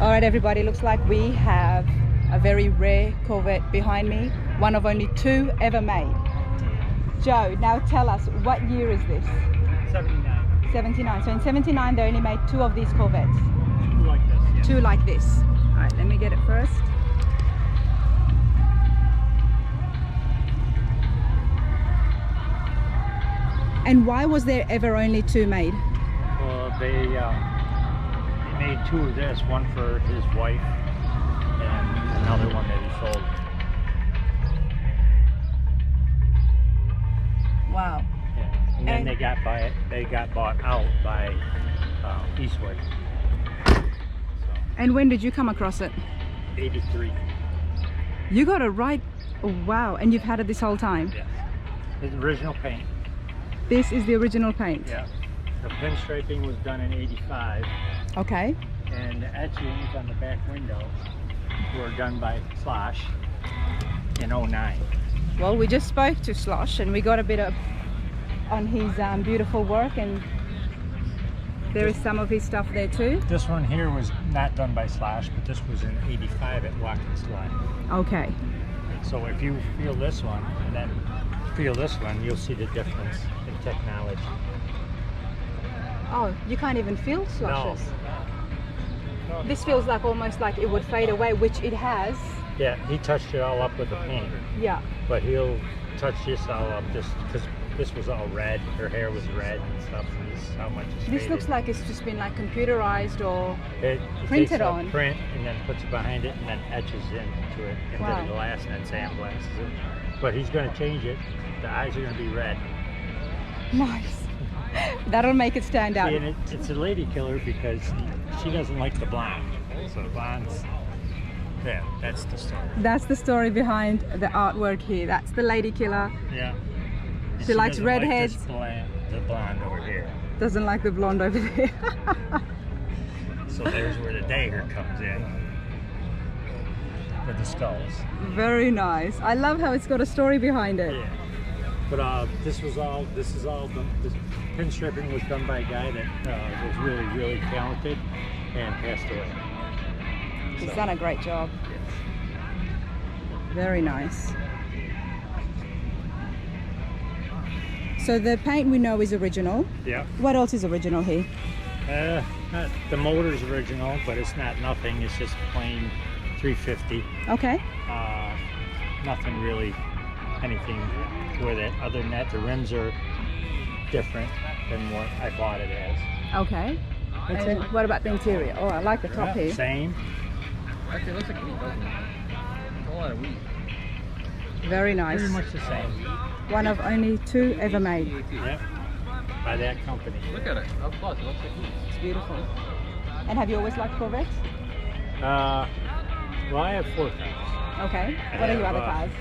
All right, everybody, looks like we have a very rare Corvette behind me, one of only 2 ever made. Joe, now tell us, what year is this? 79. 79. So in 79 they only made 2 of these Corvettes. 2 like this, yeah. 2 like this. All right, let me get it first. And why was there ever only 2 made? Well, they made 2 of this, one for his wife and another one that he sold. Wow. Yeah. And then they got bought out by Eastwood. So, and when did you come across it? 83. You got it right. Oh, wow. And you've had it this whole time? Yes. His original paint. This is the original paint? Yeah. The pinstriping was done in 85. Okay. And the etchings on the back window were done by Slosh in 09. Well, we just spoke to Slosh and we got a bit of on his beautiful work, and there is some of his stuff there too. This one here was not done by Slosh, but this was in 85 at Watkins Line. Okay. So if you feel this one and then feel this one, you'll see the difference in technology. Oh, you can't even feel Slosh's? No. This feels like almost like it would fade away, which it has. Yeah, he touched it all up with the paint. Yeah. But he'll touch this all up just because this was all red. Her hair was red and stuff. And this is how much it's This faded. looks like it's just been like computerized or it printed takes on. A print and then puts it behind it and then etches into it into Wow. the glass and then sandblasts it. But he's going to change it. The eyes are going to be red. Nice. That'll make it stand out. See, and it's a lady killer because she doesn't like the blonde. So the blonde's, yeah, that's the story. That's the story behind the artwork here. That's the lady killer. Yeah. And She likes doesn't redheads. Like the blonde over here. Doesn't like the blonde over there. So there's where the dagger comes in with the skulls. Very nice. I love how it's got a story behind it. Yeah. But this is all this pinstripping was done by a guy that was really, really talented and passed away. He's done a great job. Yes. Very nice. So the paint we know is original. Yeah. What else is original here? The motor's original, but it's not nothing. It's just plain 350. Okay. Nothing really, anything with it. Other than that, the rims are different than what I bought it as. Okay. That's And it. what about the interior? Oh, I like the top here. Same. Actually, it looks like wheat, doesn't it? It's a lot of wheat. Very nice. Pretty much the same. One of only 2 ever made. Yep. By that company. Look at it. Up close. It looks like wheat. It's beautiful. And have you always liked Corvettes? Well, I have 4 cars. Okay. What are your other cars?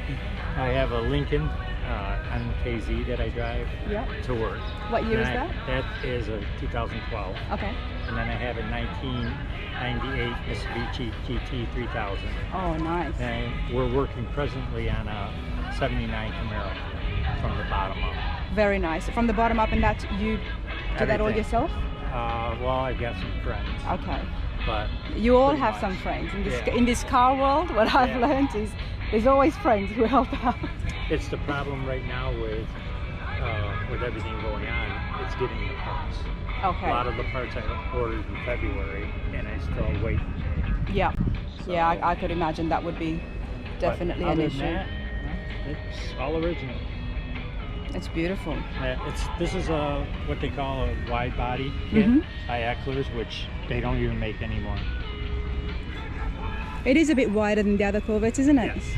I have a Lincoln MKZ that I drive Yep. to work. What year is And that? That is a 2012. Okay. And then I have a 1998 Mitsubishi GT 3000. Oh, nice. And we're working presently on a 79 Camaro from the bottom up. Very nice. From the bottom up, and that you do that all Everything. yourself? Well, I've got some friends, Okay. but You all pretty have much. some friends. Yeah. In this car world, what I've Yeah. learned is there's always friends who help out. It's the problem right now with everything going on. It's getting the parts. Okay. A lot of the parts I ordered in February, and I still wait. Yeah. So, Yeah, I could imagine that would be definitely but an other issue. than that, it's all original. It's beautiful. This is a what they call a wide body kit Mhm. by Ecklers, which they don't even make anymore. It is a bit wider than the other Corvettes, isn't it? Yes.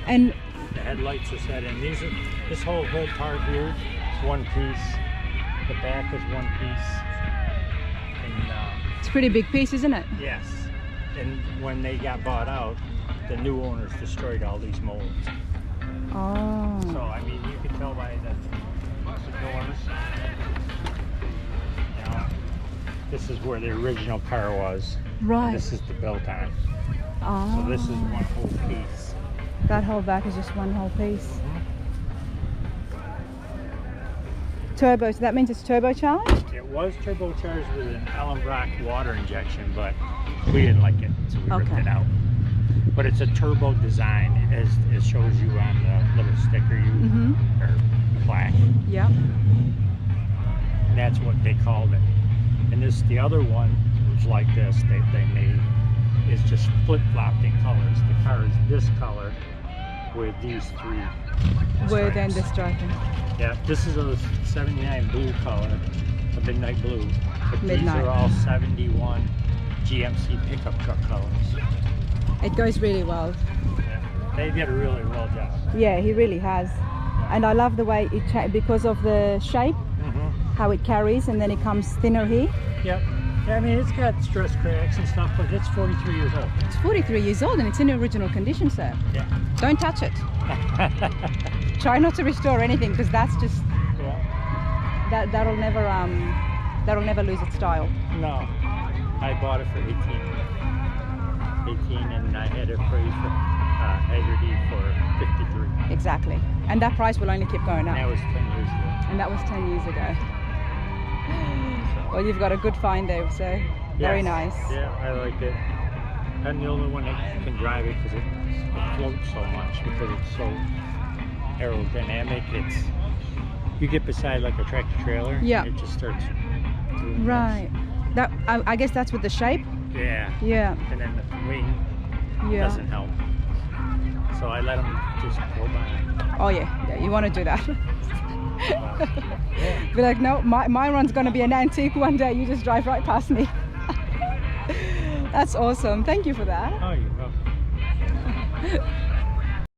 And The headlights are set in. This whole hood part here is one piece. The back is one piece. And it's a pretty big piece, isn't it? yes, and when they got bought out, the new owners destroyed all these molds. Oh. So I mean, you can tell by the doors. You know, this is where the original car was. Right. This is the built on. Oh. So this is one whole piece. That whole back is just one whole piece. Turbo, so that means it's turbocharged? It was turbocharged with an Allen Brock water injection, but we didn't like it, so we ripped Okay. it out. But it's a turbo design, as it shows you on the little sticker or plaque. Yeah. And that's what they called it. And the other one was like this. They made is just flip-flopped in colors. The car is this color with these 3 Where then stripes. the striping? Yeah, this is a 79 blue color, a midnight blue. But these Midnight. are all 71 GMC pickup truck colors. It goes really well. Yeah, they did a really well job. Yeah, he really has. And I love the way it because of the shape, how it carries, and then it comes thinner here. Yep. Yeah, I mean, it's got stress cracks and stuff, but it's 43 years old. It's 43 years old and it's in original condition, sir. Yeah. Don't touch it. Try not to restore anything because that's just Yeah. that'll never lose its style. No, I bought it for 18, and I had it appraised for Haggerty for 53. Exactly. And that price will only keep going And that up. was 10 years ago. And that was 10 years ago. Well, you've got a good find there, so very Yes. nice. Yeah, I like it. I'm the only one that can drive it because it floats so much, because it's so aerodynamic. You get beside like a tractor trailer, Yeah. it just starts doing Right. That I guess that's with the shape. this. Yeah. Yeah. And then the wing Yeah. doesn't help. So I let them just go by. Oh yeah. Yeah. You want to do that. Yeah. Be like, no, my run's gonna be an antique one day. You just drive right past me. That's awesome. Thank you for that. Oh, you're welcome.